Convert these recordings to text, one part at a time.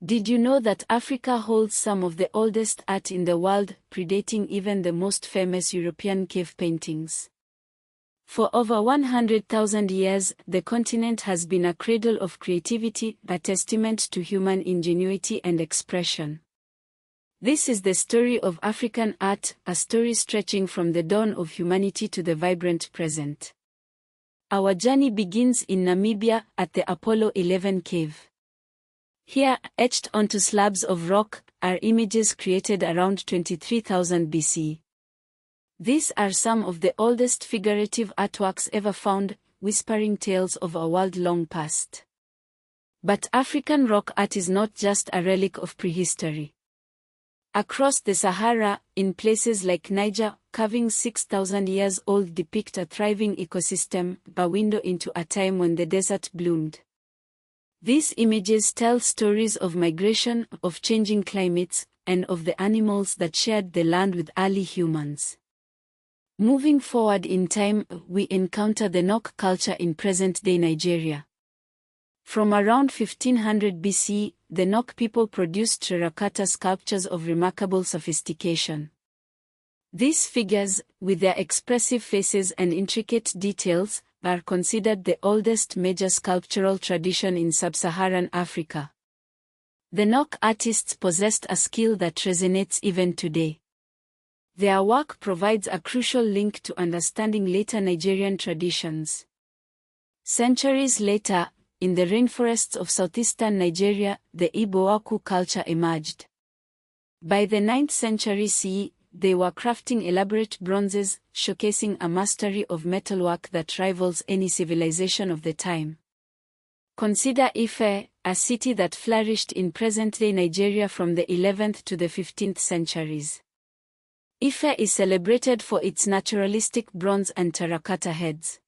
Did you know that Africa holds some of the oldest art in the world, predating even the most famous European cave paintings? For over 100,000 years, the continent has been a cradle of creativity, a testament to human ingenuity and expression. This is the story of African art, a story stretching from the dawn of humanity to the vibrant present. Our journey begins in Namibia, at the Apollo 11 cave. Here, etched onto slabs of rock, are images created around 23,000 BC. These are some of the oldest figurative artworks ever found, whispering tales of a world long past. But African rock art is not just a relic of prehistory. Across the Sahara, in places like Niger, carvings 6,000 years old depict a thriving ecosystem, a window into a time when the desert bloomed. These images tell stories of migration, of changing climates, and of the animals that shared the land with early humans. Moving forward in time, we encounter the Nok culture in present-day Nigeria. From around 1500 BC, the Nok people produced terracotta sculptures of remarkable sophistication. These figures, with their expressive faces and intricate details, are considered the oldest major sculptural tradition in sub-Saharan Africa. The Nok artists possessed a skill that resonates even today. Their work provides a crucial link to understanding later Nigerian traditions. Centuries later, in the rainforests of southeastern Nigeria, the Igbo culture emerged. By the 9th century CE, they were crafting elaborate bronzes, showcasing a mastery of metalwork that rivals any civilization of the time. Consider Ife, a city that flourished in present-day Nigeria from the 11th to the 15th centuries. Ife is celebrated for its naturalistic bronze and terracotta heads.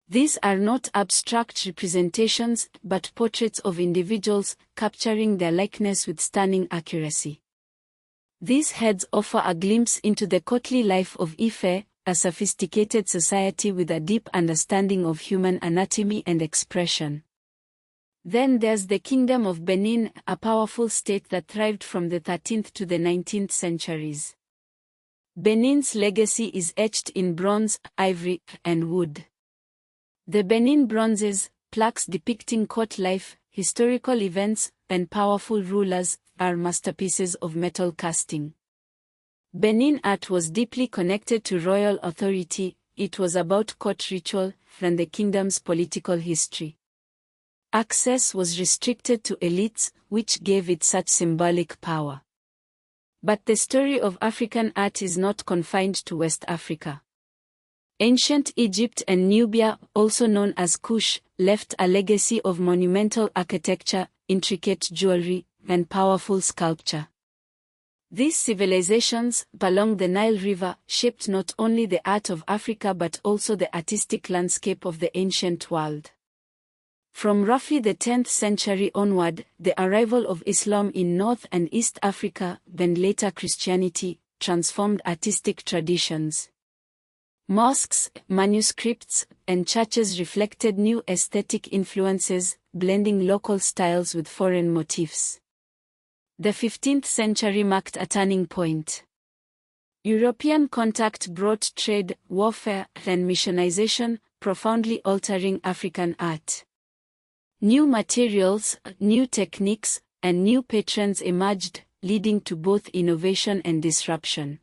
These are not abstract representations, but portraits of individuals, capturing their likeness with stunning accuracy. These heads offer a glimpse into the courtly life of Ife, a sophisticated society with a deep understanding of human anatomy and expression. Then there's the Kingdom of Benin, a powerful state that thrived from the 13th to the 19th centuries. Benin's legacy is etched in bronze, ivory, and wood. The Benin bronzes, plaques depicting court life, historical events, and powerful rulers, are masterpieces of metal casting. Benin art was deeply connected to royal authority. It was about court ritual and the kingdom's political history. Access was restricted to elites, which gave it such symbolic power. But the story of African art is not confined to West Africa. Ancient Egypt and Nubia, also known as Kush, left a legacy of monumental architecture, intricate jewelry, and powerful sculpture. These civilizations, along the Nile River, shaped not only the art of Africa but also the artistic landscape of the ancient world. From roughly the 10th century onward, the arrival of Islam in North and East Africa, then later Christianity, transformed artistic traditions. Mosques, manuscripts, and churches reflected new aesthetic influences, blending local styles with foreign motifs. The 15th century marked a turning point. European contact brought trade, warfare, and missionization, profoundly altering African art. New materials, new techniques, and new patrons emerged, leading to both innovation and disruption.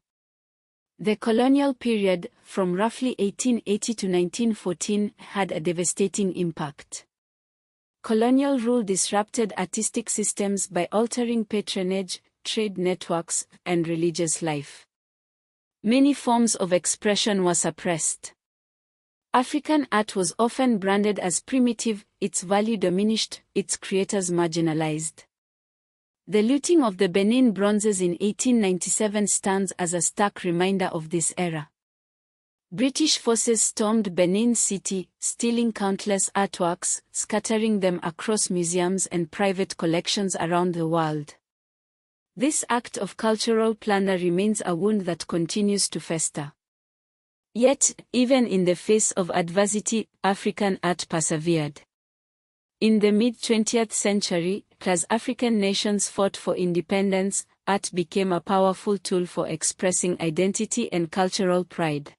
The colonial period, from roughly 1880 to 1914, had a devastating impact. Colonial rule disrupted artistic systems by altering patronage, trade networks, and religious life. Many forms of expression were suppressed. African art was often branded as primitive, its value diminished, its creators marginalized. The looting of the Benin bronzes in 1897 stands as a stark reminder of this era. British forces stormed Benin City, stealing countless artworks, scattering them across museums and private collections around the world. This act of cultural plunder remains a wound that continues to fester. Yet, even in the face of adversity, African art persevered. In the mid-20th century, As African nations fought for independence, art became a powerful tool for expressing identity and cultural pride.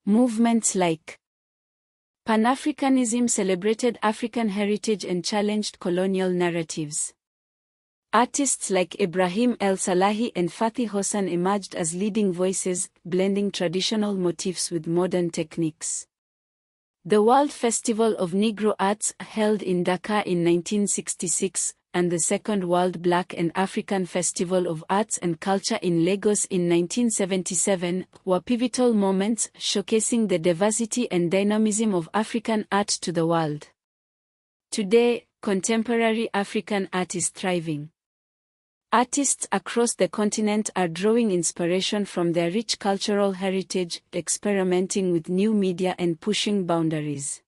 Movements like Pan-Africanism celebrated African heritage and challenged colonial narratives. Artists like Ibrahim El Salahi and Fathi Hossan emerged as leading voices, blending traditional motifs with modern techniques. The World Festival of Negro Arts, held in Dakar in 1966, and the Second World Black and African Festival of Arts and Culture in Lagos in 1977, were pivotal moments showcasing the diversity and dynamism of African art to the world. Today, contemporary African art is thriving. Artists across the continent are drawing inspiration from their rich cultural heritage, experimenting with new media and pushing boundaries.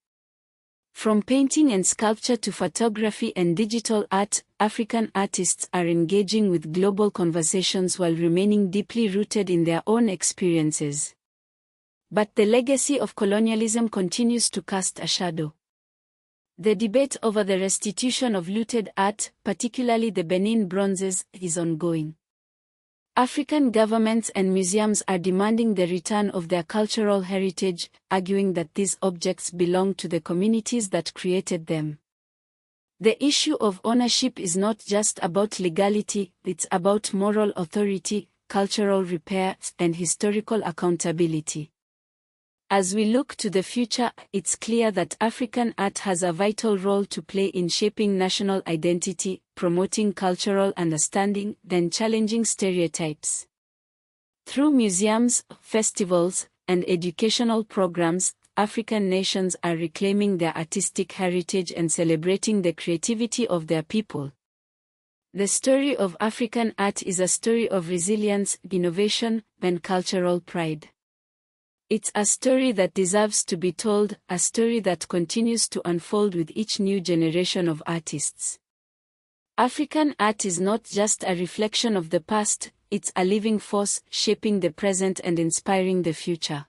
From painting and sculpture to photography and digital art, African artists are engaging with global conversations while remaining deeply rooted in their own experiences. But the legacy of colonialism continues to cast a shadow. The debate over the restitution of looted art, particularly the Benin bronzes, is ongoing. African governments and museums are demanding the return of their cultural heritage, arguing that these objects belong to the communities that created them. The issue of ownership is not just about legality, it's about moral authority, cultural repair, and historical accountability. As we look to the future, it's clear that African art has a vital role to play in shaping national identity, promoting cultural understanding, and challenging stereotypes. Through museums, festivals, and educational programs, African nations are reclaiming their artistic heritage and celebrating the creativity of their people. The story of African art is a story of resilience, innovation, and cultural pride. It's a story that deserves to be told, a story that continues to unfold with each new generation of artists. African art is not just a reflection of the past, it's a living force, shaping the present and inspiring the future.